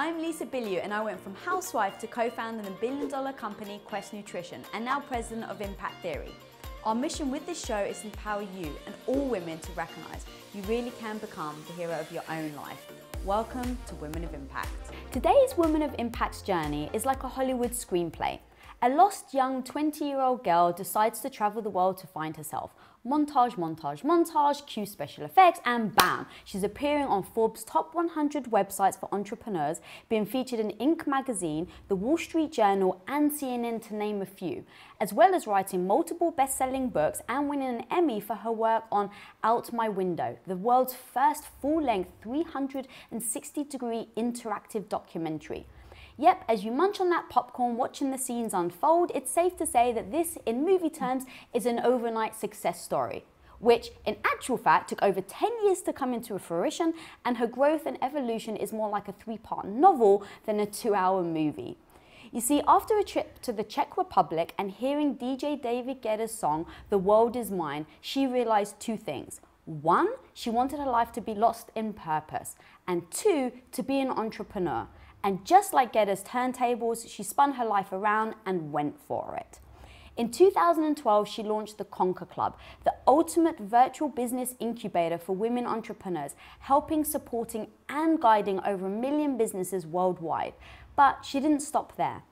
I'm Lisa Bilyeu and I went from housewife to co-founding the billion-dollar company Quest Nutrition and now president of Impact Theory. Our mission with this show is to empower you and all women to recognize you really can become the hero of your own life. Welcome to Women of Impact. Today's Women of Impact's journey is like a Hollywood screenplay. A lost young 20-year-old girl decides to travel the world to find herself. Montage, montage, montage, cue special effects, and bam! She's appearing on Forbes' top 100 websites for entrepreneurs, being featured in Inc. magazine, The Wall Street Journal, and CNN, to name a few, as well as writing multiple best-selling books and winning an Emmy for her work on Out My Window, the world's first full-length 360-degree interactive documentary. Yep, as you munch on that popcorn watching the scenes unfold, it's safe to say that this, in movie terms, is an overnight success story, which in actual fact took over 10 years to come into fruition, and her growth and evolution is more like a 3-part novel than a 2-hour movie. You see, after a trip to the Czech Republic and hearing DJ David Guetta's song, The World Is Mine, she realized 2 things. 1, she wanted her life to be lost in purpose, and 2, to be an entrepreneur. And just like Guetta's turntables, she spun her life around and went for it. In 2012, she launched the Conquer Club, the ultimate virtual business incubator for women entrepreneurs, helping, supporting, and guiding over 1 million businesses worldwide. But she didn't stop there.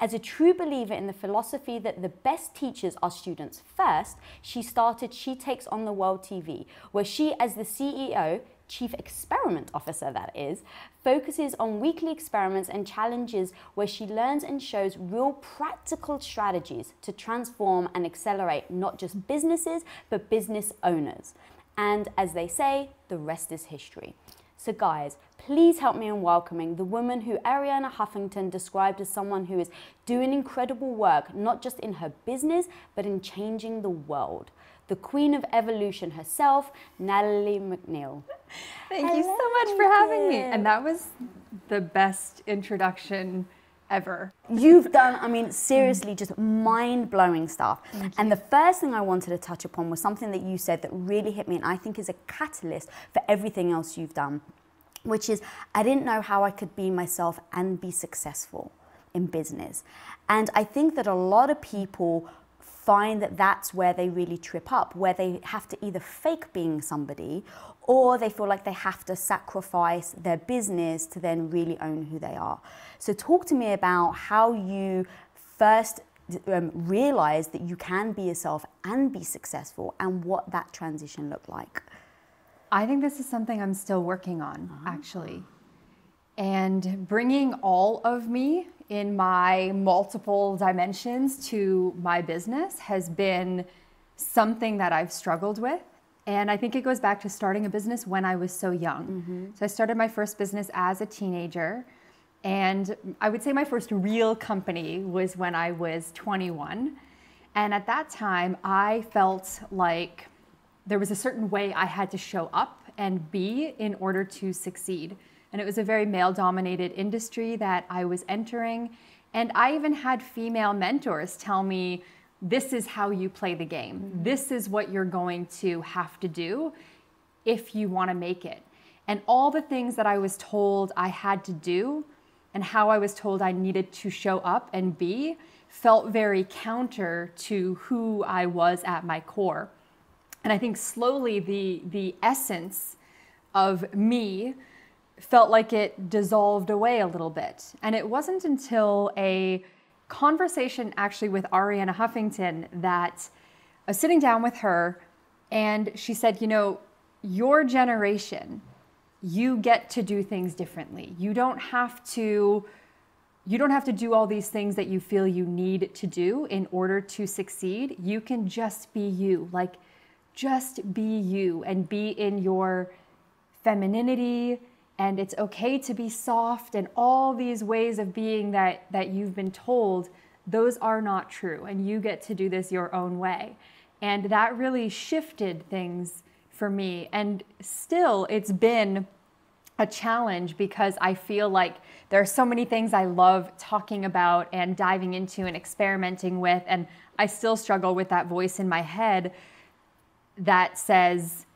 As a true believer in the philosophy that the best teachers are students first, she started She Takes on the World TV, where she, as the CEO, Chief Experiment Officer that is, focuses on weekly experiments and challenges where she learns and shows real practical strategies to transform and accelerate not just businesses, but business owners. And as they say, the rest is history. So guys, please help me in welcoming the woman who Arianna Huffington described as someone who is doing incredible work, not just in her business, but in changing the world. The queen of evolution herself, Natalie MacNeil. Thank you so much for having me. And that was the best introduction ever. You've done, I mean, seriously, just mind-blowing stuff. And the first thing I wanted to touch upon was something that you said that really hit me and I think is a catalyst for everything else you've done, which is, I didn't know how I could be myself and be successful in business. And I think that a lot of people find that that's where they really trip up, where they have to either fake being somebody or they feel like they have to sacrifice their business to then really own who they are. So talk to me about how you first realized that you can be yourself and be successful and what that transition looked like. I think this is something I'm still working on, actually. And bringing all of me in my multiple dimensions to my business has been something that I've struggled with. And I think it goes back to starting a business when I was so young. So I started my first business as a teenager. And I would say my first real company was when I was 21. And at that time, I felt like there was a certain way I had to show up and be in order to succeed. And it was a very male-dominated industry that I was entering. And I even had female mentors tell me, this is how you play the game. This is what you're going to have to do if you want to make it. And all the things that I was told I had to do and how I was told I needed to show up and be felt very counter to who I was at my core. And I think slowly the essence of me felt like it dissolved away a little bit. And it wasn't until a conversation actually with Arianna Huffington that I was sitting down with her and she said, you know, your generation, you get to do things differently. You don't have to do all these things that you feel you need to do in order to succeed. You can just be you, like just be you and be in your femininity. And it's okay to be soft and all these ways of being that you've been told, those are not true. And you get to do this your own way. And that really shifted things for me. And still, it's been a challenge because I feel like there are so many things I love talking about and diving into and experimenting with. And I still struggle with that voice in my head that says,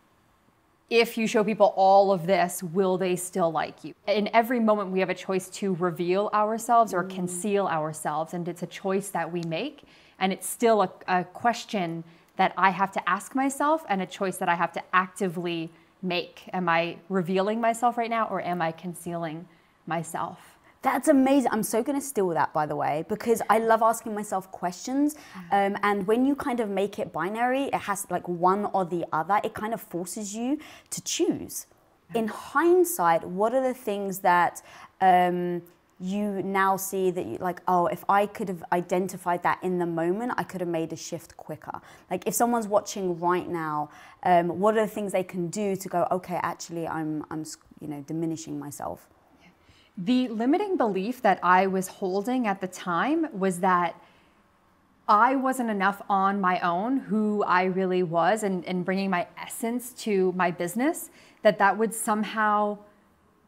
if you show people all of this, will they still like you? In every moment, we have a choice to reveal ourselves or conceal ourselves, and it's a choice that we make, and it's still a question that I have to ask myself and a choice that I have to actively make. Am I revealing myself right now, or am I concealing myself? That's amazing. I'm so going to steal that, by the way, because I love asking myself questions. And when you kind of make it binary, it has like one or the other, it kind of forces you to choose. In hindsight, what are the things that you now see that you like, oh, if I could have identified that in the moment, I could have made a shift quicker? Like if someone's watching right now, what are the things they can do to go, okay, actually I'm diminishing myself? The limiting belief that I was holding at the time was that I wasn't enough on my own, who I really was, and bringing my essence to my business, that would somehow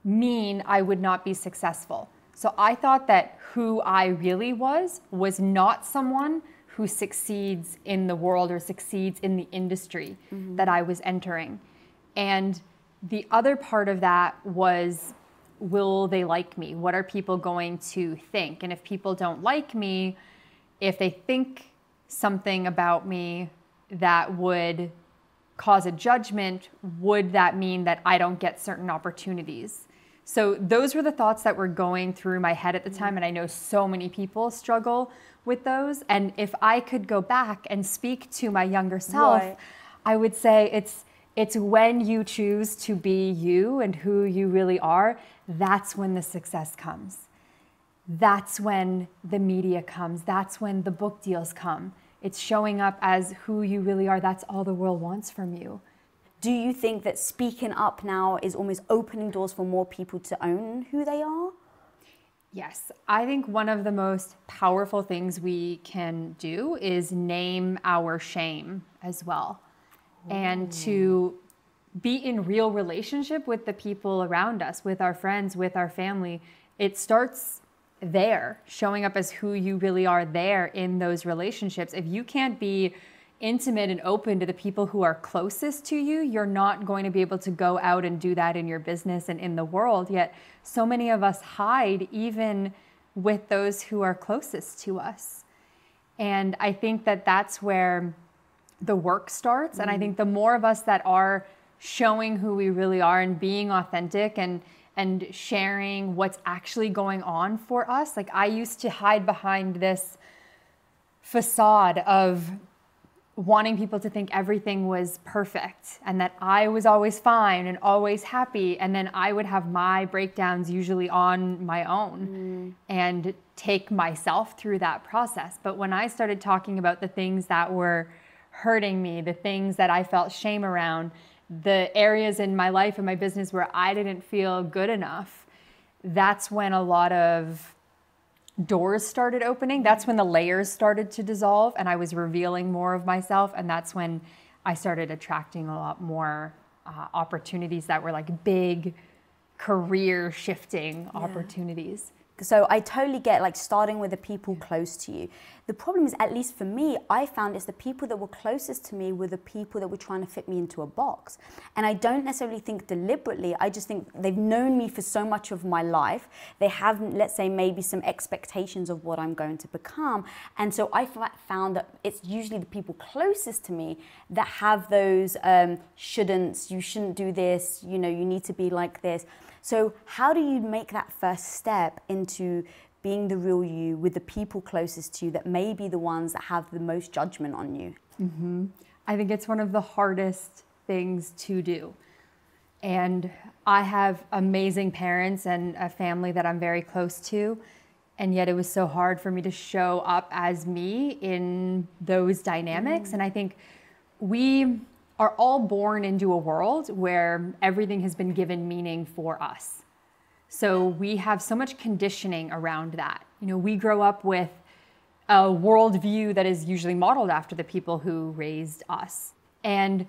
mean I would not be successful. So I thought that who I really was not someone who succeeds in the world or succeeds in the industry that I was entering. And the other part of that was, will they like me? What are people going to think? And if people don't like me, if they think something about me that would cause a judgment, would that mean that I don't get certain opportunities? So those were the thoughts that were going through my head at the time. And I know so many people struggle with those. And if I could go back and speak to my younger self, I would say it's when you choose to be you and who you really are, that's when the success comes. That's when the media comes. That's when the book deals come. It's showing up as who you really are. That's all the world wants from you. Do you think that speaking up now is almost opening doors for more people to own who they are? Yes, I think one of the most powerful things we can do is name our shame as well. And to be in real relationship with the people around us, with our friends, with our family. It starts there, showing up as who you really are there in those relationships. If you can't be intimate and open to the people who are closest to you, you're not going to be able to go out and do that in your business and in the world. Yet so many of us hide even with those who are closest to us. And I think that that's where the work starts. And I think the more of us that are showing who we really are and being authentic and sharing what's actually going on for us. Like I used to hide behind this facade of wanting people to think everything was perfect and that I was always fine and always happy. And then I would have my breakdowns usually on my own and take myself through that process. But when I started talking about the things that were hurting me, the things that I felt shame around, the areas in my life and my business where I didn't feel good enough, that's when a lot of doors started opening. That's when the layers started to dissolve and I was revealing more of myself. And that's when I started attracting a lot more opportunities that were like big career shifting opportunities. So I totally get like starting with the people close to you. The problem is, at least for me, I found it's the people that were closest to me were the people that were trying to fit me into a box. And I don't necessarily think deliberately, I just think they've known me for so much of my life. They have, let's say, maybe some expectations of what I'm going to become. And so I found that it's usually the people closest to me that have those shouldn'ts, you shouldn't do this, you know, you need to be like this. So how do you make that first step into being the real you with the people closest to you that may be the ones that have the most judgment on you? I think it's one of the hardest things to do. And I have amazing parents and a family that I'm very close to. And yet it was so hard for me to show up as me in those dynamics. And I think we are all born into a world where everything has been given meaning for us. So we have so much conditioning around that. You know, we grow up with a worldview that is usually modeled after the people who raised us. And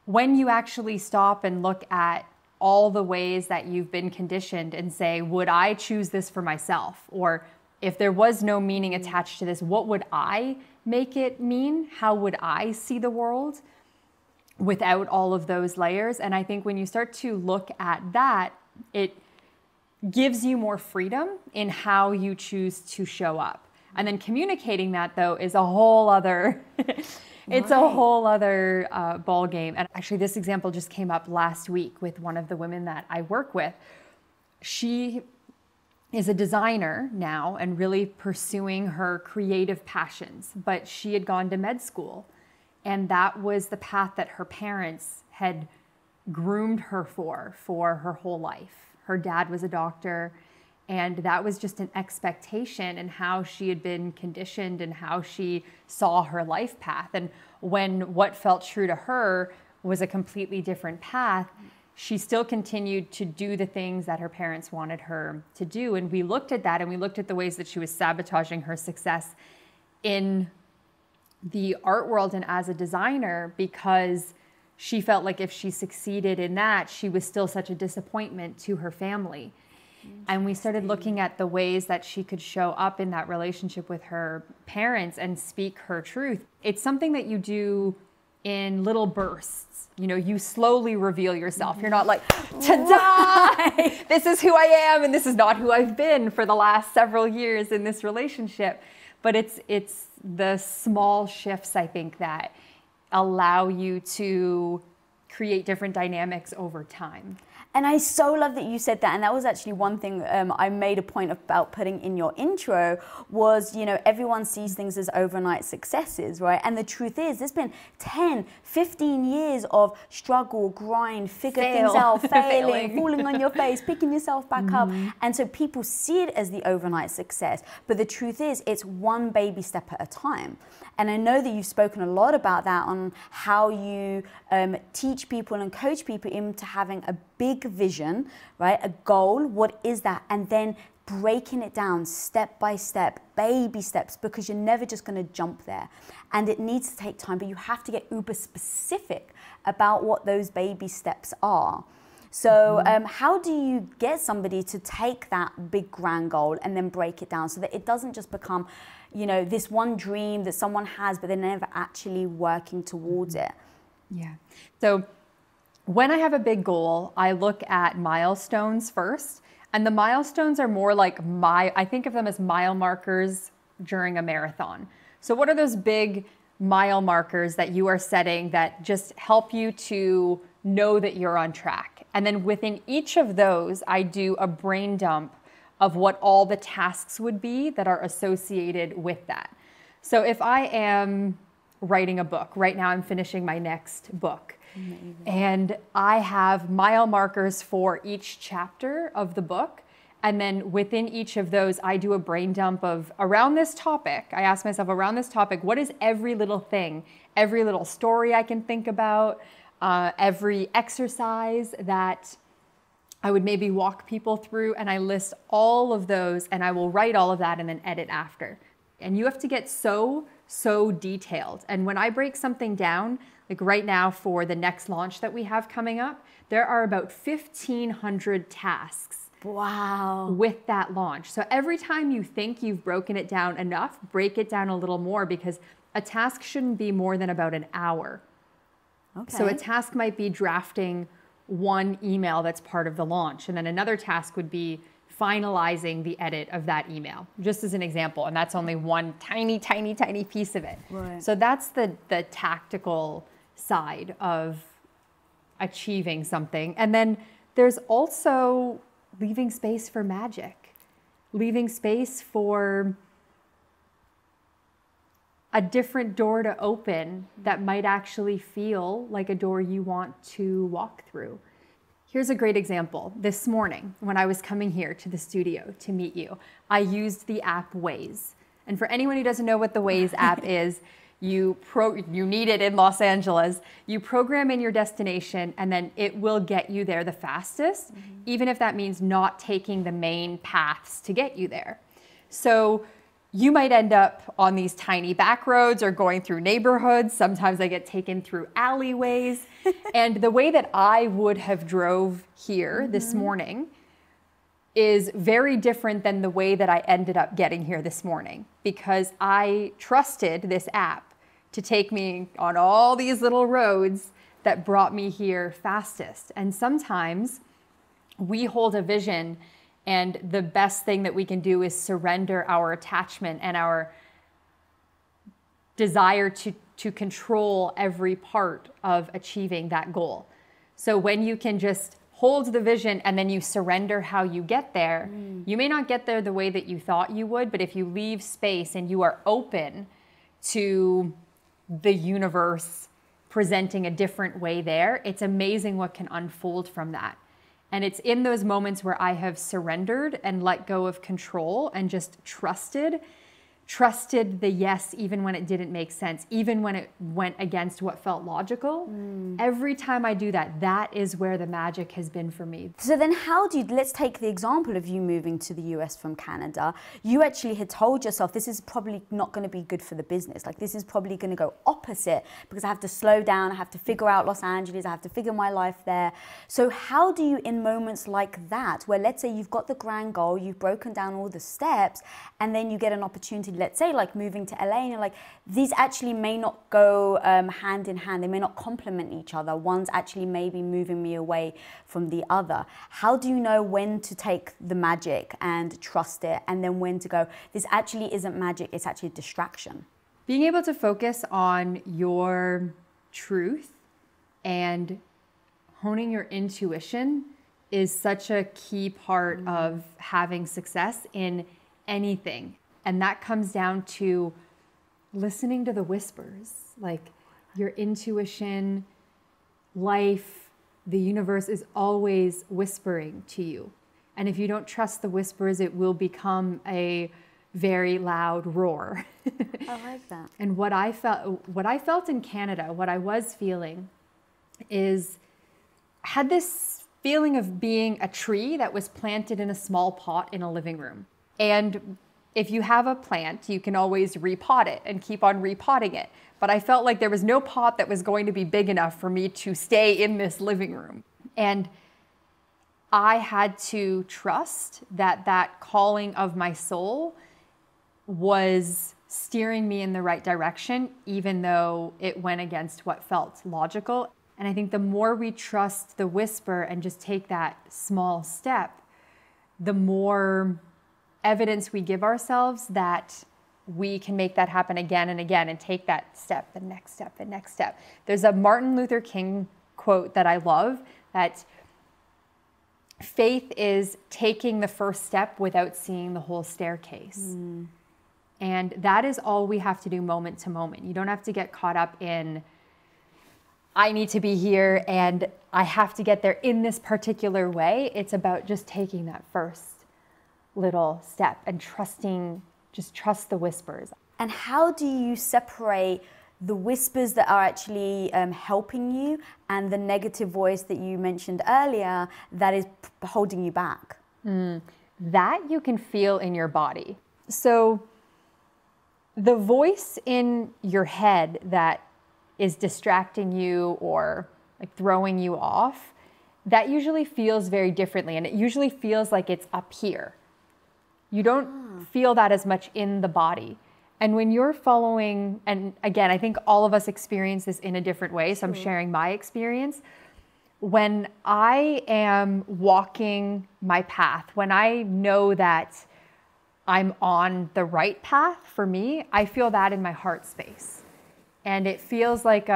when you actually stop and look at all the ways that you've been conditioned and say, would I choose this for myself? Or if there was no meaning attached to this, what would I make it mean? How would I see the world? without all of those layers. And I think when you start to look at that, it gives you more freedom in how you choose to show up. And then communicating that, though, is a whole other, it's a whole other ball game. And actually, this example just came up last week with one of the women that I work with. She is a designer now and really pursuing her creative passions, but she had gone to med school. And that was the path that her parents had groomed her for her whole life. Her dad was a doctor, and that was just an expectation and how she had been conditioned and how she saw her life path. And when what felt true to her was a completely different path, she still continued to do the things that her parents wanted her to do. And we looked at that, and we looked at the ways that she was sabotaging her success in the art world and as a designer, because she felt like if she succeeded in that, she was still such a disappointment to her family. And we started looking at the ways that she could show up in that relationship with her parents and speak her truth. It's something that you do in little bursts. You know, you slowly reveal yourself. You're not like, ta-da! This is who I am, and this is not who I've been for the last several years in this relationship. But it's the small shifts, I think, that allow you to create different dynamics over time. And I so love that you said that. And that was actually one thing I made a point about putting in your intro was, you know, everyone sees things as overnight successes, right? And the truth is, there's been 10, 15 years of struggle, grind, figure things out, failing, falling on your face, picking yourself back up. And so people see it as the overnight success. But the truth is, it's one baby step at a time. And I know that you've spoken a lot about that on how you teach people and coach people into having a big vision, right? A goal, what is that? And then breaking it down step by step, baby steps, because you're never just going to jump there. And it needs to take time, but you have to get uber specific about what those baby steps are. So how do you get somebody to take that big grand goal and then break it down so that it doesn't just become, you know, this one dream that someone has, but they're never actually working towards it? Yeah. So when I have a big goal, I look at milestones first. And the milestones are more like I think of them as mile markers during a marathon. So what are those big mile markers that you are setting that just help you to know that you're on track? And then within each of those, I do a brain dump of what all the tasks would be that are associated with that. So if I am writing a book, right now I'm finishing my next book. Amazing. And I have mile markers for each chapter of the book. And then within each of those, I do a brain dump of around this topic. I ask myself around this topic, what is every little thing, every little story I can think about, every exercise that I would maybe walk people through, and I list all of those, and I will write all of that and then edit after. And you have to get so detailed. And when I break something down, like right now for the next launch that we have coming up, there are about 1,500 tasks. Wow. With that launch. So every time you think you've broken it down enough, break it down a little more, because a task shouldn't be more than about an hour. Okay. So a task might be drafting one email that's part of the launch, and then another task would be finalizing the edit of that email, just as an example. And that's only one tiny piece of it. Right. So that's the tactical side of achieving something. And then there's also leaving space for magic, leaving space for a different door to open that might actually feel like a door you want to walk through. Here's a great example. This morning, when I was coming here to the studio to meet you, I used the app Waze. And for anyone who doesn't know what the Waze app is, you need it in Los Angeles. You program in your destination, and then it will get you there the fastest, even if that means not taking the main paths to get you there. So you might end up on these tiny back roads or going through neighborhoods. Sometimes I get taken through alleyways. And the way that I would have drove here this morning is very different than the way that I ended up getting here this morning, because I trusted this app to take me on all these little roads that brought me here fastest. And sometimes we hold a vision, and the best thing that we can do is surrender our attachment and our desire to control every part of achieving that goal. So when you can just hold the vision and then you surrender how you get there, you may not get there the way that you thought you would, but if you leave space and you are open to the universe presenting a different way there, it's amazing what can unfold from that. And it's in those moments where I have surrendered and let go of control and just trusted the yes, even when it didn't make sense, even when it went against what felt logical. Every time I do that, that is where the magic has been for me. So then let's take the example of you moving to the US from Canada. You actually had told yourself, this is probably not going to be good for the business. Like, this is probably going to go opposite because I have to slow down, I have to figure out Los Angeles, I have to figure my life there. So how do you, in moments like that, where let's say you've got the grand goal, you've broken down all the steps, and then you get an opportunity, let's say like moving to LA, and you're like, these actually may not go hand in hand, they may not complement each other, one's actually maybe moving me away from the other. How do you know when to take the magic and trust it, and then when to go, this actually isn't magic, it's actually a distraction? Being able to focus on your truth and honing your intuition is such a key part of having success in anything. And that comes down to listening to the whispers, like your intuition, life, the universe is always whispering to you. And if you don't trust the whispers, it will become a very loud roar. I like that. And what I felt in Canada, what I was feeling is, I had this feeling of being a tree that was planted in a small pot in a living room. And if you have a plant, you can always repot it and keep on repotting it. But I felt like there was no pot that was going to be big enough for me to stay in this living room. And I had to trust that that calling of my soul was steering me in the right direction, even though it went against what felt logical. And I think the more we trust the whisper and just take that small step, the more evidence we give ourselves that we can make that happen again and again and take that step, the next step, the next step. There's a Martin Luther King quote that I love, that faith is taking the first step without seeing the whole staircase. And that is all we have to do moment to moment. You don't have to get caught up in, I need to be here and I have to get there in this particular way. It's about just taking that first little step and trusting, just trust the whispers. And how do you separate the whispers that are actually helping you and the negative voice that you mentioned earlier that is holding you back? That you can feel in your body. So the voice in your head that is distracting you or like throwing you off, that usually feels very differently, and it usually feels like it's up here. You don't feel that as much in the body. And when you're following, and again, I think all of us experience this in a different way, so I'm sharing my experience. When I am walking my path, when I know that I'm on the right path for me, I feel that in my heart space. And it feels like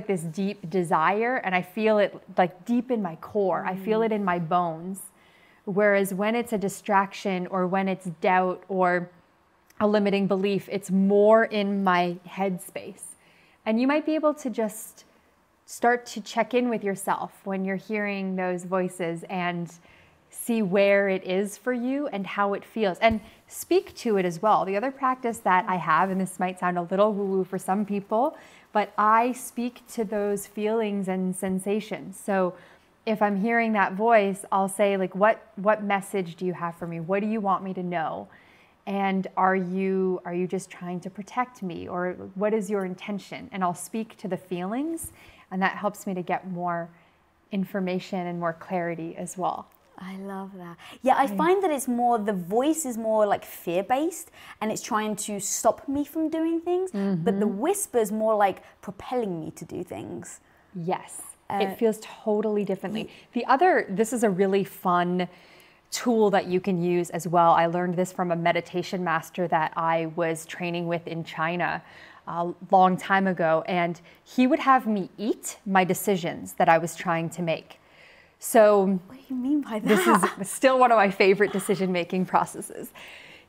this deep desire, and I feel it like deep in my core. I feel it in my bones. Whereas when it's a distraction or when it's doubt or a limiting belief, it's more in my head space. And you might be able to just start to check in with yourself when you're hearing those voices and see where it is for you and how it feels, and speak to it as well. The other practice that I have, and this might sound a little woo-woo for some people, but I speak to those feelings and sensations. So if I'm hearing that voice, I'll say, like, what message do you have for me? What do you want me to know? And are you just trying to protect me, or what is your intention? And I'll speak to the feelings, and that helps me to get more information and more clarity as well. I love that. Yeah, I find that it's more, the voice is more like fear-based, and it's trying to stop me from doing things, but the whisper's more like propelling me to do things. Yes, it feels totally differently. This is a really fun tool that you can use as well. I learned this from a meditation master that I was training with in China a long time ago, and he would have me eat my decisions that I was trying to make. So what do you mean by that? This is still one of my favorite decision-making processes.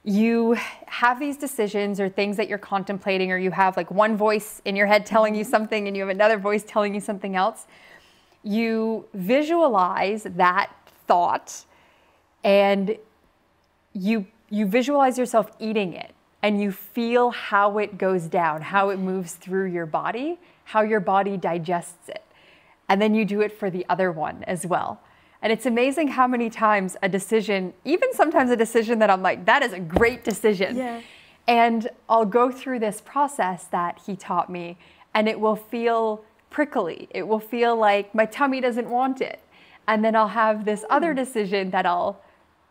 You have these decisions or things that you're contemplating, or you have like one voice in your head telling you something and you have another voice telling you something else. You visualize that thought and you visualize yourself eating it, and you feel how it goes down, how it moves through your body, how your body digests it. And then you do it for the other one as well. And it's amazing how many times a decision, even sometimes a decision that I'm like, that is a great decision. Yeah. And I'll go through this process that he taught me, and it will feel prickly. It will feel like my tummy doesn't want it. And then I'll have this other decision that I'll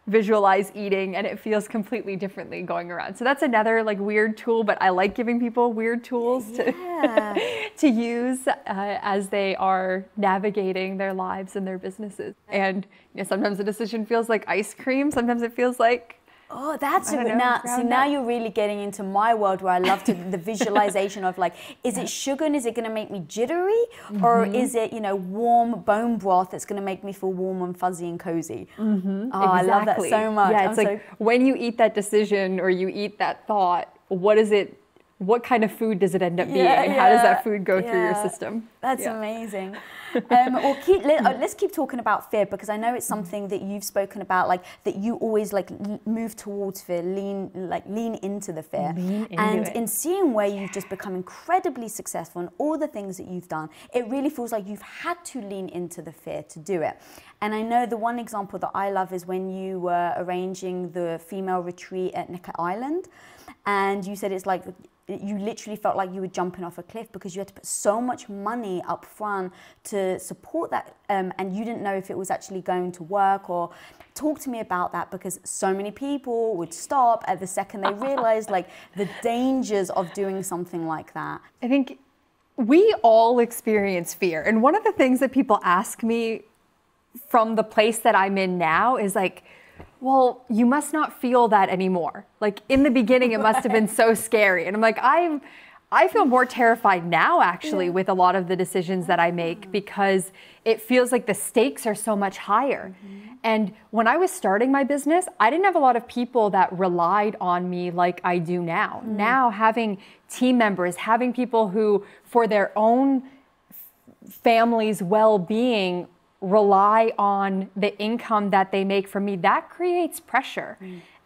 visualize eating, and it feels completely differently going around. So that's another like weird tool, but I like giving people weird tools to use as they are navigating their lives and their businesses. And sometimes the decision feels like ice cream. Sometimes it feels like, oh, that's now you're really getting into my world, where I love the visualization of like, is it sugar and is it going to make me jittery, or is it warm bone broth that's going to make me feel warm and fuzzy and cozy? Oh, exactly. I love that so much. Yeah, it's like when you eat that decision or you eat that thought, what kind of food does it end up being, and how does that food go through your system? That's amazing. Let's keep talking about fear, because I know it's something that you've spoken about, like that you always like move towards fear, lean into the fear. In seeing where you've just become incredibly successful and all the things that you've done, it really feels like you've had to lean into the fear to do it. And I know the one example that I love is when you were arranging the female retreat at Necker Island, and you said it's like you literally felt like you were jumping off a cliff because you had to put so much money up front to support that, and you didn't know if it was actually going to work. Or talk to me about that, because so many people would stop at the second they realized like the dangers of doing something like that. I think we all experience fear, and one of the things that people ask me from the place that I'm in now is like, well, you must not feel that anymore. Like in the beginning, it must have been so scary. And I'm like, I feel more terrified now actually with a lot of the decisions that I make, because it feels like the stakes are so much higher. And when I was starting my business, I didn't have a lot of people that relied on me like I do now. Now having team members, having people who for their own family's well-being rely on the income that they make from me, that creates pressure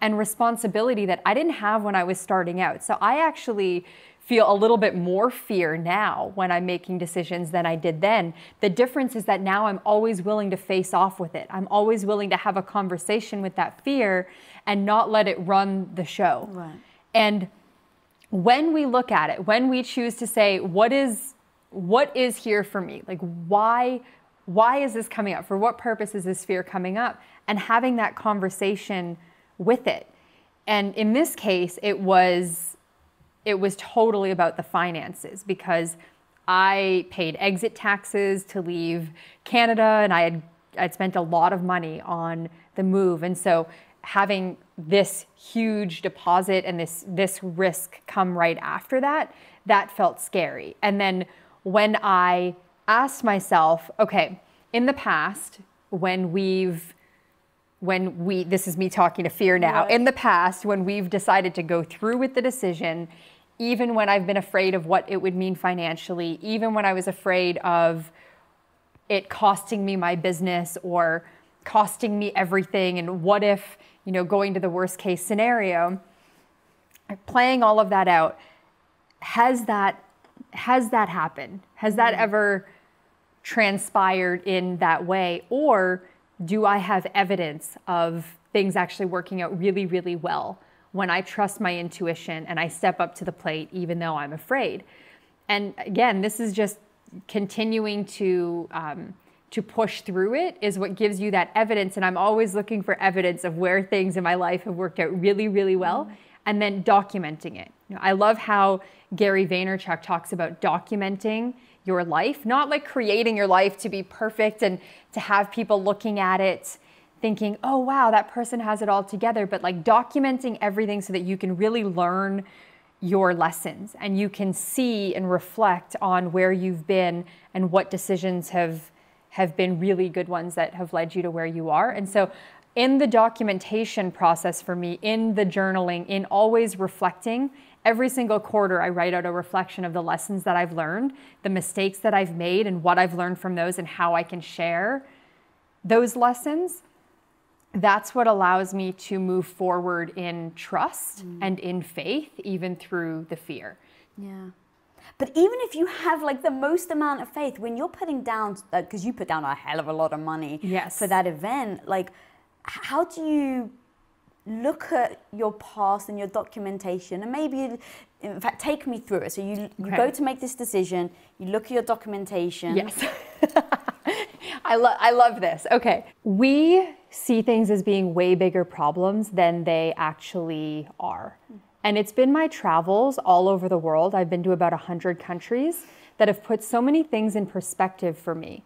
and responsibility that I didn't have when I was starting out. So I actually feel a little bit more fear now when I'm making decisions than I did then. The difference is that now I'm always willing to face off with it. I'm always willing to have a conversation with that fear and not let it run the show. Right. And when we look at it, when we choose to say, what is here for me? Like, why is this coming up? For what purpose is this fear coming up? And having that conversation with it. And in this case, it was totally about the finances, because I paid exit taxes to leave Canada, and I'd spent a lot of money on the move. And so having this huge deposit and this risk come right after that felt scary. And then when I asked myself, okay, in the past, this is me talking to fear now, right. In the past, when we've decided to go through with the decision, even when I've been afraid of what it would mean financially, even when I was afraid of it costing me my business or costing me everything, and what if, going to the worst case scenario, playing all of that out, has that happened? Has that ever transpired in that way? Or do I have evidence of things actually working out really, really well when I trust my intuition and I step up to the plate even though I'm afraid? And again, this is just continuing to push through it is what gives you that evidence. And I'm always looking for evidence of where things in my life have worked out really, really well, and then documenting it I love how Gary Vaynerchuk talks about documenting your life, not like creating your life to be perfect and to have people looking at it thinking, oh, wow, that person has it all together, but like documenting everything so that you can really learn your lessons and you can see and reflect on where you've been and what decisions have been really good ones that have led you to where you are. And so in the documentation process for me, in the journaling, in always reflecting, every single quarter I write out a reflection of the lessons that I've learned, the mistakes that I've made and what I've learned from those and how I can share those lessons. That's what allows me to move forward in trust and in faith, even through the fear. Yeah. But even if you have like the most amount of faith, when you're putting down, because you put down a hell of a lot of money for that event, like how do you look at your past and your documentation and maybe, in fact, take me through it. So you go to make this decision, you look at your documentation. Yes. I love this. Okay. We see things as being way bigger problems than they actually are. And it's been my travels all over the world. I've been to about 100 countries that have put so many things in perspective for me.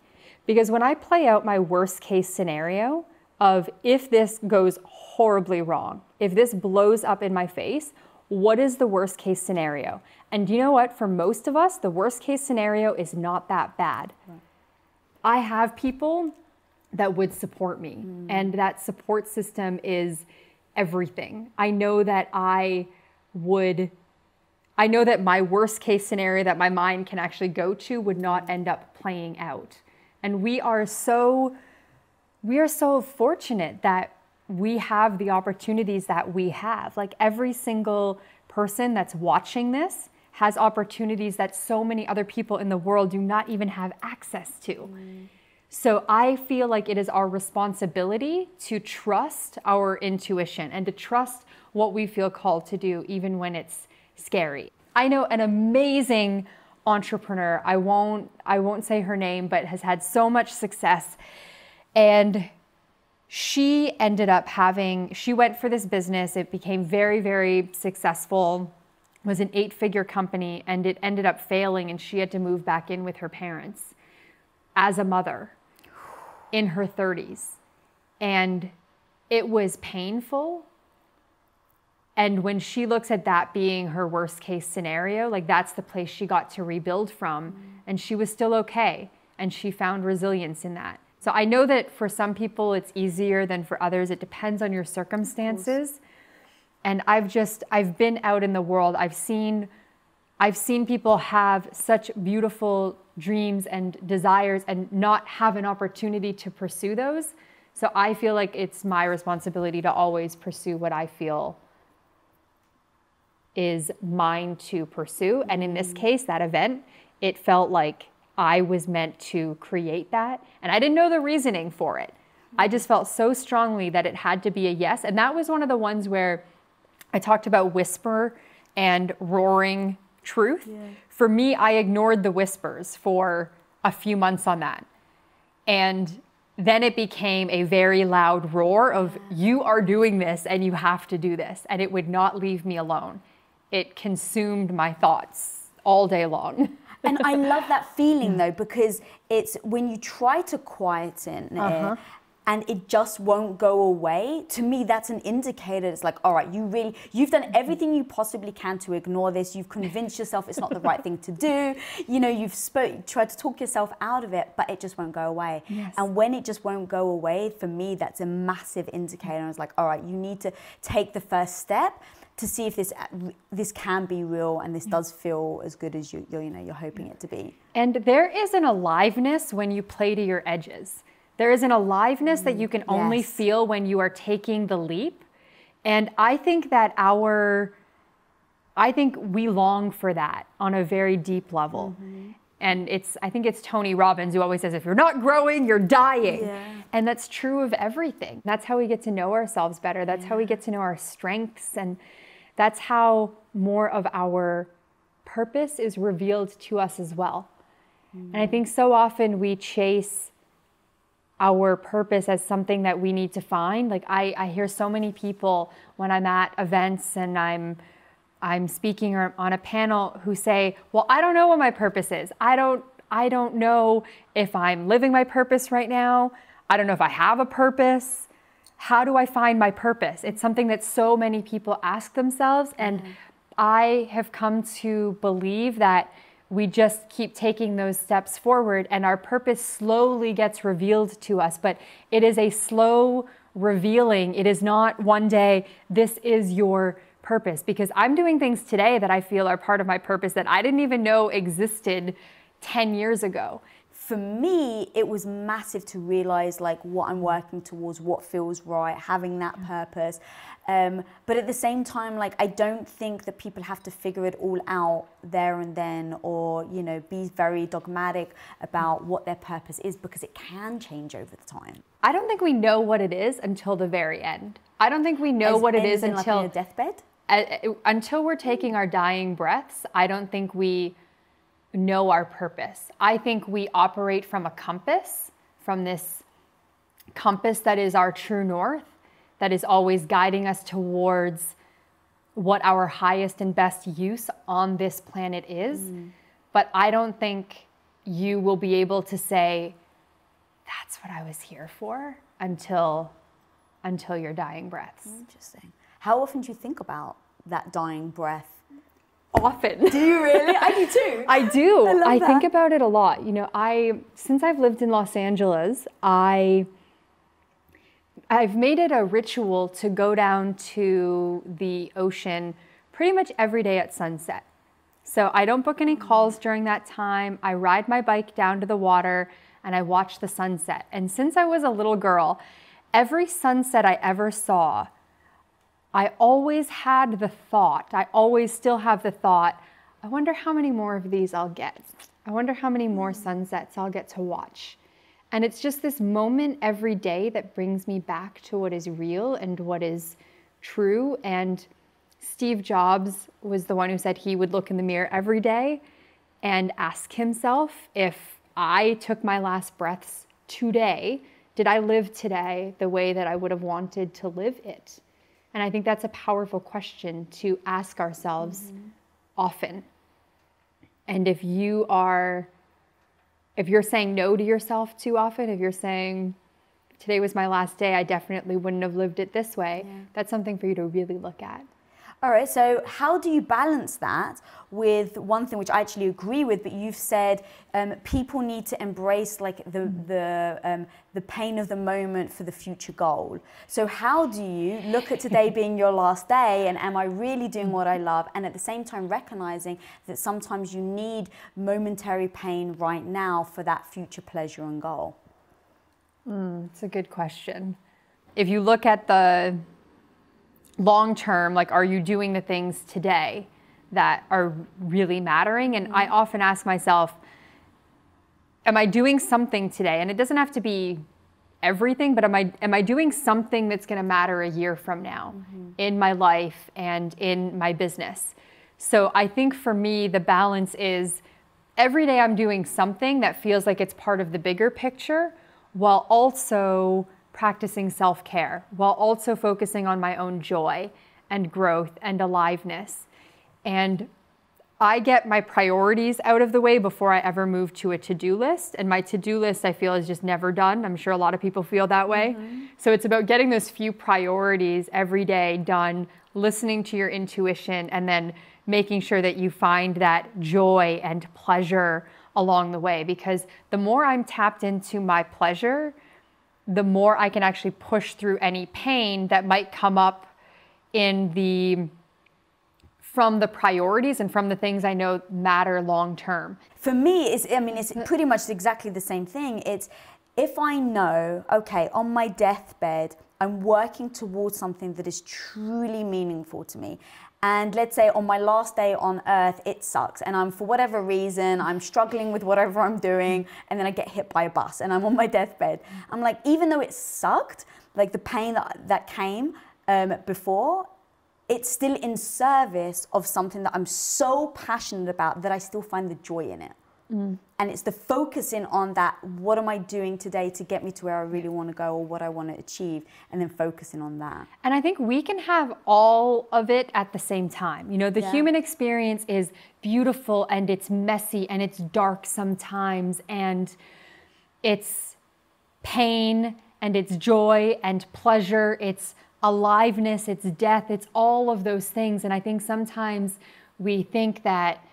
Because when I play out my worst case scenario of if this goes horribly wrong, if this blows up in my face, what is the worst case scenario? And you know what? For most of us, the worst case scenario is not that bad. Right. I have people that would support me, and that support system is everything. I know that my worst case scenario that my mind can actually go to would not end up playing out. And we are so fortunate that we have the opportunities that we have. Like every single person that's watching this has opportunities that so many other people in the world do not even have access to. So I feel like it is our responsibility to trust our intuition and to trust what we feel called to do, even when it's scary. I know an amazing entrepreneur, I won't say her name, but has had so much success. And she ended up she went for this business. It became very, very successful. It was an 8-figure company, and it ended up failing, and she had to move back in with her parents as a mother in her 30s. And it was painful. And when she looks at that being her worst case scenario, like that's the place she got to rebuild from, and she was still okay. And she found resilience in that. So I know that for some people it's easier than for others. It depends on your circumstances. And I've been out in the world. I've seen people have such beautiful dreams and desires and not have an opportunity to pursue those. So I feel like it's my responsibility to always pursue what I feel is mine to pursue. And in this case, that event, it felt like I was meant to create that. And I didn't know the reasoning for it. I just felt so strongly that it had to be a yes. And that was one of the ones where I talked about whisper and roaring truth. Yeah. For me, I ignored the whispers for a few months on that. And then it became a very loud roar of, you are doing this and you have to do this. And it would not leave me alone. It consumed my thoughts all day long. And I love that feeling though, because it's when you try to quieten it and it just won't go away. To me, that's an indicator. It's like, all right, you've done everything you possibly can to ignore this. You've convinced yourself it's not the right thing to do. You know, you've tried to talk yourself out of it, but it just won't go away. Yes. And when it just won't go away, for me, that's a massive indicator. And I was like, all right, you need to take the first step to see if this can be real and this does feel as good as you're hoping it to be. And there is an aliveness when you play to your edges. There is an aliveness that you can only feel when you are taking the leap. And I think that we long for that on a very deep level. And I think it's Tony Robbins who always says, if you're not growing, you're dying. Yeah. And that's true of everything. That's how we get to know ourselves better. That's how we get to know our strengths. And that's how more of our purpose is revealed to us as well. And I think so often we chase our purpose as something that we need to find. Like I hear so many people when I'm at events and I'm I'm speaking on a panel who say, well, I don't know what my purpose is. I don't know if I'm living my purpose right now. I don't know if I have a purpose. How do I find my purpose? It's something that so many people ask themselves. And I have come to believe that we just keep taking those steps forward and our purpose slowly gets revealed to us. But it is a slow revealing. It is not one day, this is your purpose. Because I'm doing things today that I feel are part of my purpose that I didn't even know existed 10 years ago. For me, it was massive to realize like what I'm working towards, what feels right, having that purpose. But at the same time, like, I don't think that people have to figure it all out there and then, or, you know, be very dogmatic about what their purpose is, because it can change over the time. I don't think we know what it is until the very end. I don't think we know what it is until like, in a deathbed? Until we're taking our dying breaths. I don't think we know our purpose. I think we operate from a compass, from this compass that is our true north, that is always guiding us towards what our highest and best use on this planet is. But I don't think you will be able to say, that's what I was here for, until your dying breaths. Interesting. How often do you think about that dying breath? Often. Do you really? I do too. I do. I think about it a lot. You know, since I've lived in Los Angeles, I've made it a ritual to go down to the ocean pretty much every day at sunset. So I don't book any calls during that time. I ride my bike down to the water and I watch the sunset. And since I was a little girl, every sunset I ever saw, I always had the thought, I always still have the thought, I wonder how many more of these I'll get. I wonder how many more sunsets I'll get to watch. And it's just this moment every day that brings me back to what is real and what is true. And Steve Jobs was the one who said he would look in the mirror every day and ask himself, if I took my last breaths today, did I live today the way that I would have wanted to live it? And I think that's a powerful question to ask ourselves often. And if you're saying no to yourself too often, if you're saying, today was my last day, I definitely wouldn't have lived it this way, that's something for you to really look at. All right, so how do you balance that with one thing which I actually agree with, but you've said people need to embrace like the pain of the moment for the future goal. So how do you look at today being your last day, and am I really doing what I love, and at the same time recognizing that sometimes you need momentary pain right now for that future pleasure and goal? It's a good question. If you look at the long term, like, are you doing the things today that are really mattering? And I often ask myself, am I doing something today? And it doesn't have to be everything, but am I doing something that's going to matter a year from now in my life and in my business? So I think for me, the balance is every day I'm doing something that feels like it's part of the bigger picture, while also practicing self-care, while also focusing on my own joy and growth and aliveness. And I get my priorities out of the way before I ever move to a to-do list. And my to-do list, I feel, is just never done. I'm sure a lot of people feel that way. So it's about getting those few priorities every day done, listening to your intuition, and then making sure that you find that joy and pleasure along the way. Because the more I'm tapped into my pleasure, the more I can actually push through any pain that might come up from the priorities and from the things I know matter long term. For me, it's pretty much exactly the same thing. It's if I know, okay, on my deathbed, I'm working towards something that is truly meaningful to me. And let's say on my last day on earth, it sucks. And I'm, for whatever reason, I'm struggling with whatever I'm doing. And then I get hit by a bus and I'm on my deathbed. I'm like, even though it sucked, like the pain that came before, it's still in service of something that I'm so passionate about that I still find the joy in it. And it's the focusing on that, what am I doing today to get me to where I really want to go or what I want to achieve, and then focusing on that. And I think we can have all of it at the same time. You know, the human experience is beautiful and it's messy and it's dark sometimes, and it's pain and it's joy and pleasure, it's aliveness, it's death, it's all of those things. And I think sometimes we think that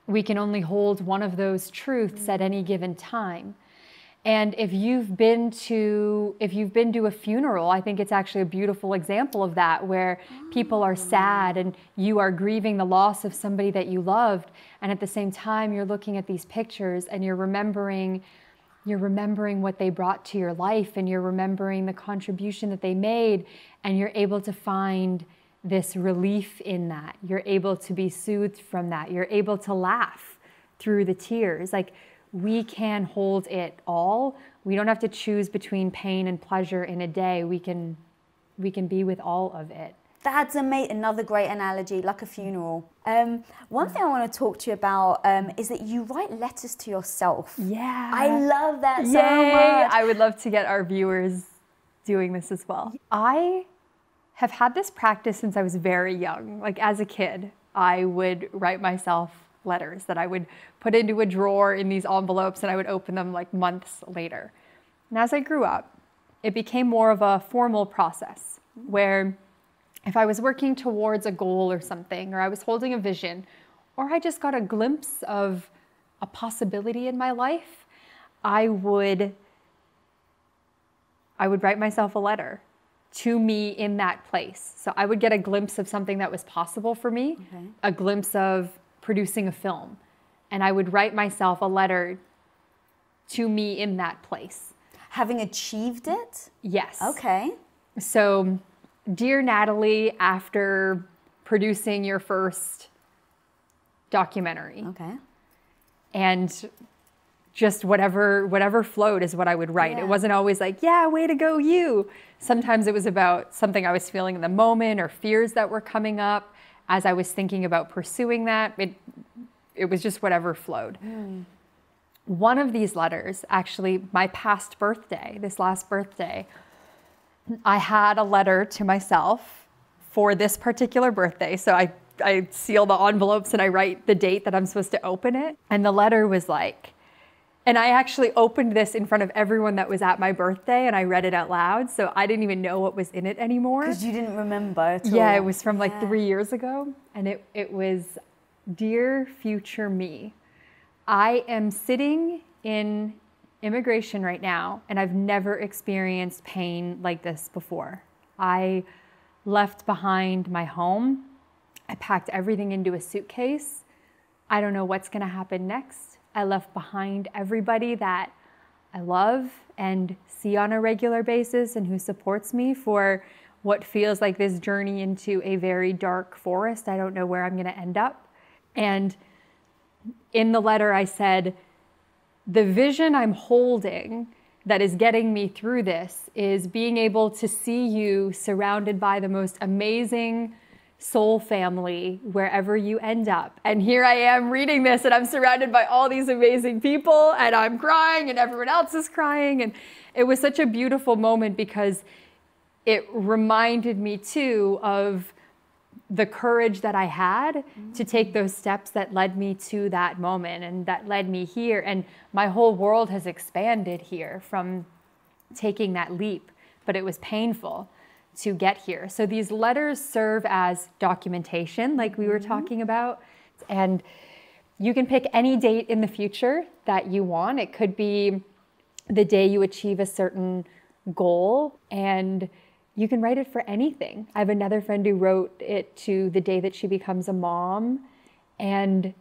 we can only hold one of those truths at any given time. And if you've been to a funeral, I think it's actually a beautiful example of that, where people are sad and you are grieving the loss of somebody that you loved, and at the same time you're looking at these pictures and you're remembering what they brought to your life, and you're remembering the contribution that they made, and you're able to find this relief in that. You're able to be soothed from that. You're able to laugh through the tears. Like, we can hold it all. We don't have to choose between pain and pleasure in a day. We can be with all of it. That's another great analogy, like a funeral. One thing I want to talk to you about is that you write letters to yourself. Yeah. I love that so much. I would love to get our viewers doing this as well. I have had this practice since I was very young. Like, as a kid, I would write myself letters that I would put into a drawer in these envelopes, and I would open them like months later. And as I grew up, it became more of a formal process where if I was working towards a goal or something, or I was holding a vision, or I just got a glimpse of a possibility in my life, I would write myself a letter to me in that place. So I would get a glimpse of something that was possible for me, a glimpse of producing a film, and I would write myself a letter to me in that place. Having achieved it? Yes. Okay. So, dear Natalie, after producing your first documentary. Okay. And just whatever flowed is what I would write. Yeah. It wasn't always like, yeah, way to go you. Sometimes it was about something I was feeling in the moment, or fears that were coming up as I was thinking about pursuing that. It was just whatever flowed. One of these letters, actually my past birthday, this last birthday, I had a letter to myself for this particular birthday. So I seal the envelopes and I write the date that I'm supposed to open it. And the letter was like, and I actually opened this in front of everyone that was at my birthday, and I read it out loud. So I didn't even know what was in it anymore. Because you didn't remember at all. Yeah, it was from like 3 years ago. And it was, "Dear future me, I am sitting in immigration right now, and I've never experienced pain like this before. I left behind my home. I packed everything into a suitcase. I don't know what's going to happen next. I left behind everybody that I love and see on a regular basis and who supports me for what feels like this journey into a very dark forest. I don't know where I'm going to end up." And in the letter I said, the vision I'm holding that is getting me through this is being able to see you surrounded by the most amazing soul family wherever you end up. And here I am reading this, and I'm surrounded by all these amazing people, and I'm crying and everyone else is crying. And it was such a beautiful moment because it reminded me too of the courage that I had to take those steps that led me to that moment and that led me here. And my whole world has expanded here from taking that leap, but it was painful to get here. So these letters serve as documentation, like we were talking about, and you can pick any date in the future that you want. It could be the day you achieve a certain goal, and you can write it for anything. I have another friend who wrote it to the day that she becomes a mom, and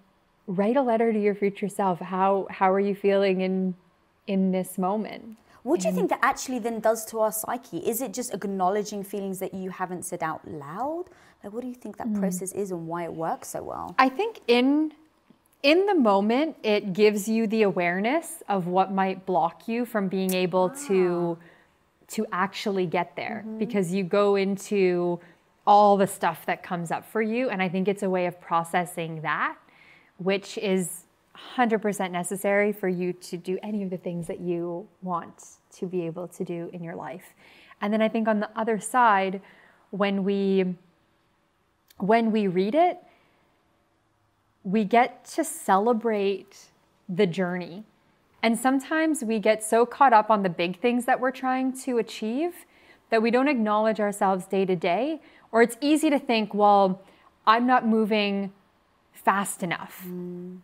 write a letter to your future self. How are you feeling in this moment? What do you think that actually then does to our psyche? Is it just acknowledging feelings that you haven't said out loud? Like, what do you think that process is and why it works so well? I think in the moment, it gives you the awareness of what might block you from being able to actually get there, because you go into all the stuff that comes up for you. And I think it's a way of processing that, which is 100% necessary for you to do any of the things that you want to be able to do in your life. And then I think on the other side, when we read it, we get to celebrate the journey. And sometimes we get so caught up on the big things that we're trying to achieve that we don't acknowledge ourselves day to day. Or it's easy to think, well, I'm not moving fast enough.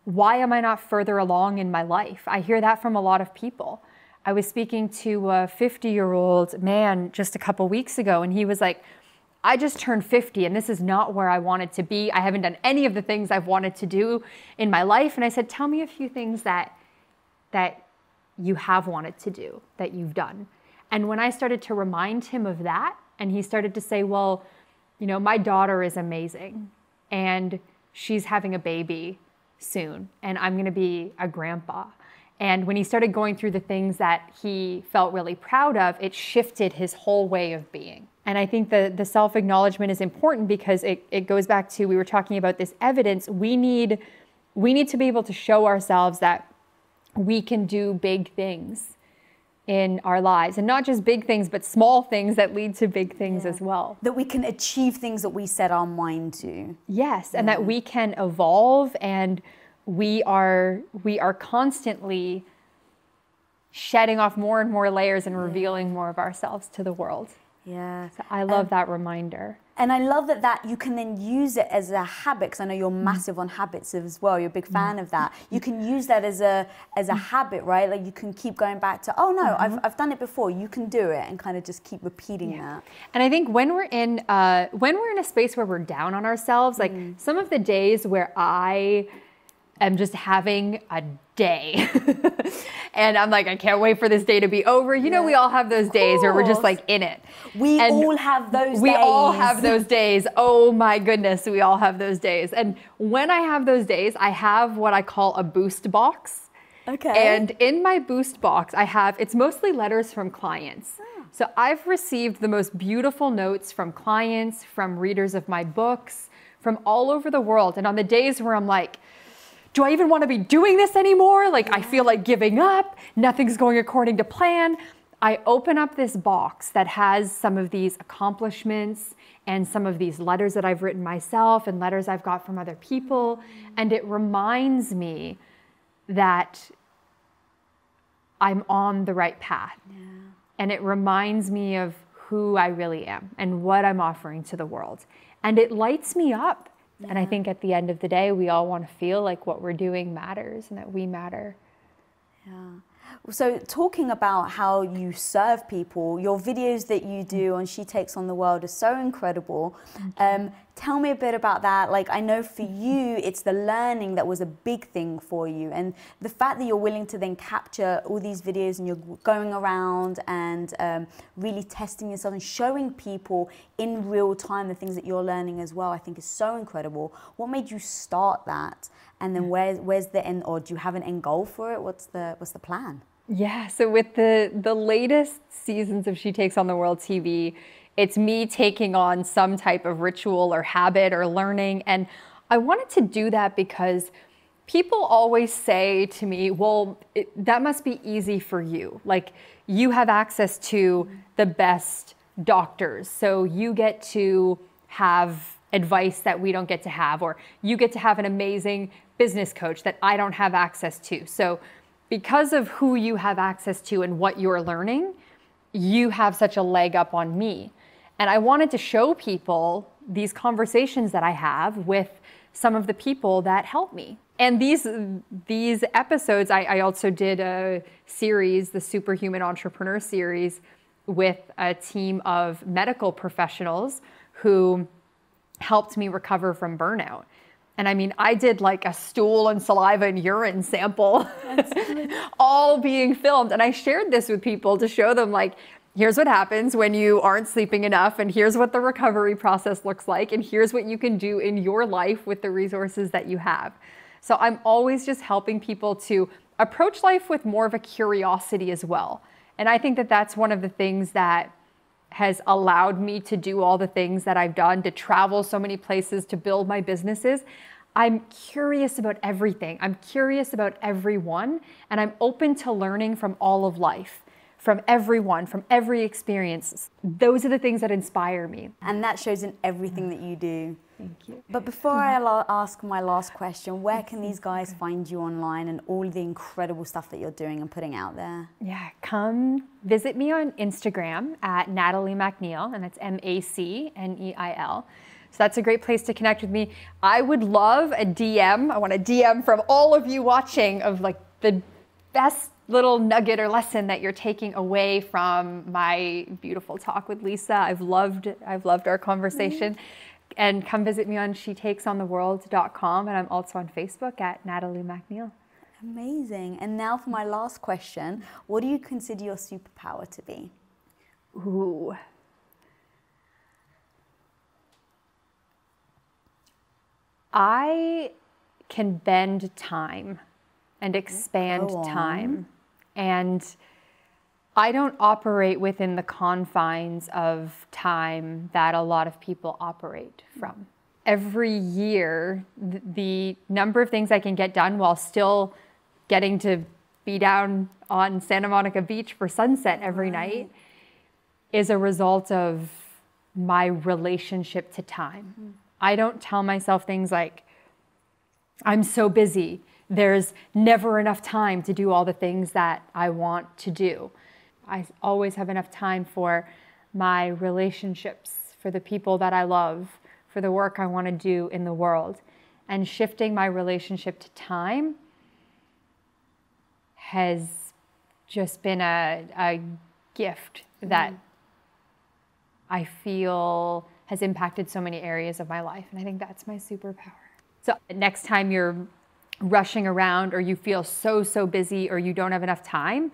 Why am I not further along in my life? I hear that from a lot of people. I was speaking to a 50-year-old man just a couple weeks ago, and he was like, I just turned 50 and this is not where I wanted to be. I haven't done any of the things I've wanted to do in my life. And I said, tell me a few things that you have wanted to do, that you've done. And when I started to remind him of that, and he started to say, well, you know, my daughter is amazing and she's having a baby soon and I'm going to be a grandpa. And when he started going through the things that he felt really proud of, it shifted his whole way of being. And I think the self-acknowledgement is important because it goes back to, we were talking about this evidence. We need to be able to show ourselves that we can do big things in our lives, and not just big things, but small things that lead to big things as well. That we can achieve things that we set our mind to. Yes, and that we can evolve, and we are constantly shedding off more and more layers and revealing more of ourselves to the world. Yeah. So I love that reminder. And I love that you can then use it as a habit, because I know you're massive on habits as well. You're a big fan of that. You can use that as a habit, right? Like you can keep going back to, oh no, I've done it before. You can do it, and kind of just keep repeating that. And I think when we're in a space where we're down on ourselves, like some of the days where I am just having a day and I'm like, I can't wait for this day to be over. You know, we all have those days where we're just like in it. We all have those days. We all have those days. Oh my goodness, we all have those days. And when I have those days, I have what I call a boost box. Okay. And in my boost box, it's mostly letters from clients. So I've received the most beautiful notes from clients, from readers of my books, from all over the world. And on the days where I'm like, do I even want to be doing this anymore? Like, I feel like giving up. Nothing's going according to plan. I open up this box that has some of these accomplishments and some of these letters that I've written myself and letters I've got from other people. And it reminds me that I'm on the right path. And it reminds me of who I really am and what I'm offering to the world. And it lights me up. And I think at the end of the day, we all want to feel like what we're doing matters and that we matter. Yeah. So talking about how you serve people, your videos that you do on She Takes on the World are so incredible. Tell me a bit about that. Like, I know for you, it's the learning that was a big thing for you. And the fact that you're willing to then capture all these videos and you're going around and really testing yourself and showing people in real time the things that you're learning as well, I think is so incredible. What made you start that? And then where's the end, or do you have an end goal for it? What's the plan? Yeah, so with the latest seasons of She Takes on the World TV, it's me taking on some type of ritual or habit or learning. And I wanted to do that because people always say to me, well, that must be easy for you. Like, you have access to the best doctors, so you get to have advice that we don't get to have, or you get to have an amazing business coach that I don't have access to. So because of who you have access to and what you're learning, you have such a leg up on me. And I wanted to show people these conversations that I have with some of the people that help me. And these episodes, I also did a series, the Superhuman Entrepreneur series, with a team of medical professionals who helped me recover from burnout. And I mean, I did like a stool and saliva and urine sample all being filmed. And I shared this with people to show them, like, here's what happens when you aren't sleeping enough, and here's what the recovery process looks like, and here's what you can do in your life with the resources that you have. So I'm always just helping people to approach life with more of a curiosity as well. And I think that that's one of the things that has allowed me to do all the things that I've done, to travel so many places, to build my businesses. I'm curious about everything. I'm curious about everyone, and I'm open to learning from all of life, from everyone, from every experience. Those are the things that inspire me. And that shows in everything that you do. Thank you. But before I ask my last question, where can these guys find you online and all the incredible stuff that you're doing and putting out there? Yeah, come visit me on Instagram at Natalie MacNeil, and that's MacNeil. So that's a great place to connect with me. I would love a DM. I want a DM from all of you watching of like the best little nugget or lesson that you're taking away from my beautiful talk with Lisa. I've loved our conversation. And come visit me on shetakesontheworld.com, and I'm also on Facebook at Natalie MacNeil. Amazing. And now for my last question, what do you consider your superpower to be? Ooh. I can bend time and expand time. And I don't operate within the confines of time that a lot of people operate from. Every year, the number of things I can get done while still getting to be down on Santa Monica Beach for sunset every night is a result of my relationship to time. I don't tell myself things like, I'm so busy, there's never enough time to do all the things that I want to do. I always have enough time for my relationships, for the people that I love, for the work I want to do in the world. And shifting my relationship to time has just been a gift that I feel has impacted so many areas of my life. And I think that's my superpower. So next time you're rushing around or you feel so busy or you don't have enough time,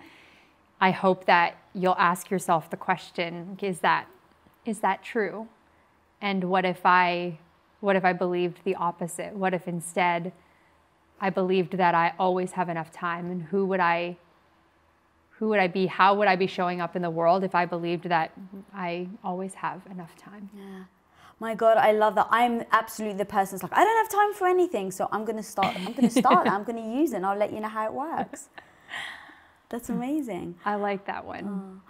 I hope that you'll ask yourself the question, is that true? And what if I believed the opposite? What if instead I believed that I always have enough time? And who would I be? How would I be showing up in the world if I believed that I always have enough time? Yeah. My God, I love that. I'm absolutely the person that's like, I don't have time for anything, so I'm going to start that. I'm going to use it, and I'll let you know how it works. That's amazing. I like that one.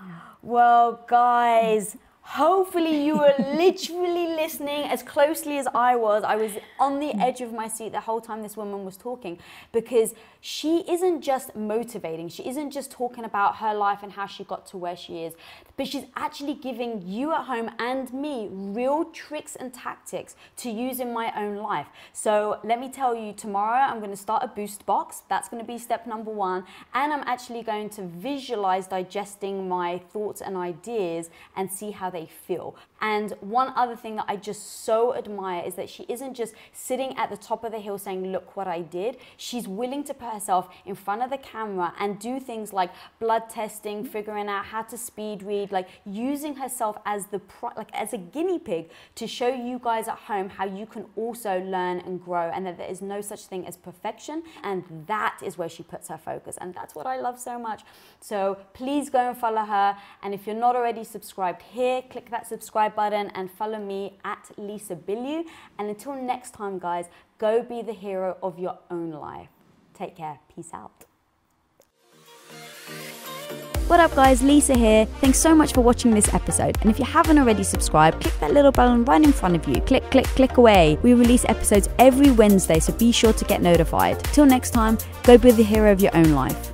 Well, guys, hopefully you were literally listening as closely as I was. I was on the edge of my seat the whole time this woman was talking, because she isn't just motivating. She isn't just talking about her life and how she got to where she is, but she's actually giving you at home and me real tricks and tactics to use in my own life. So let me tell you, tomorrow I'm going to start a boost box. That's going to be step number 1. And I'm actually going to visualize digesting my thoughts and ideas and see how they feel. And one other thing that I just so admire is that she isn't just sitting at the top of the hill saying, look what I did. She's willing to put herself in front of the camera and do things like blood testing, figuring out how to speed read, like using herself as as a guinea pig to show you guys at home how you can also learn and grow, and that there is no such thing as perfection. And that is where she puts her focus. And that's what I love so much. So please go and follow her. And if you're not already subscribed here, click that subscribe button and follow me at Lisa Bilyeu. And until next time, guys, go be the hero of your own life. Take care. Peace out. What up, guys? Lisa here. Thanks so much for watching this episode. And if you haven't already subscribed, click that little button right in front of you. Click, click, click away. We release episodes every Wednesday, so be sure to get notified. Till next time, go be the hero of your own life.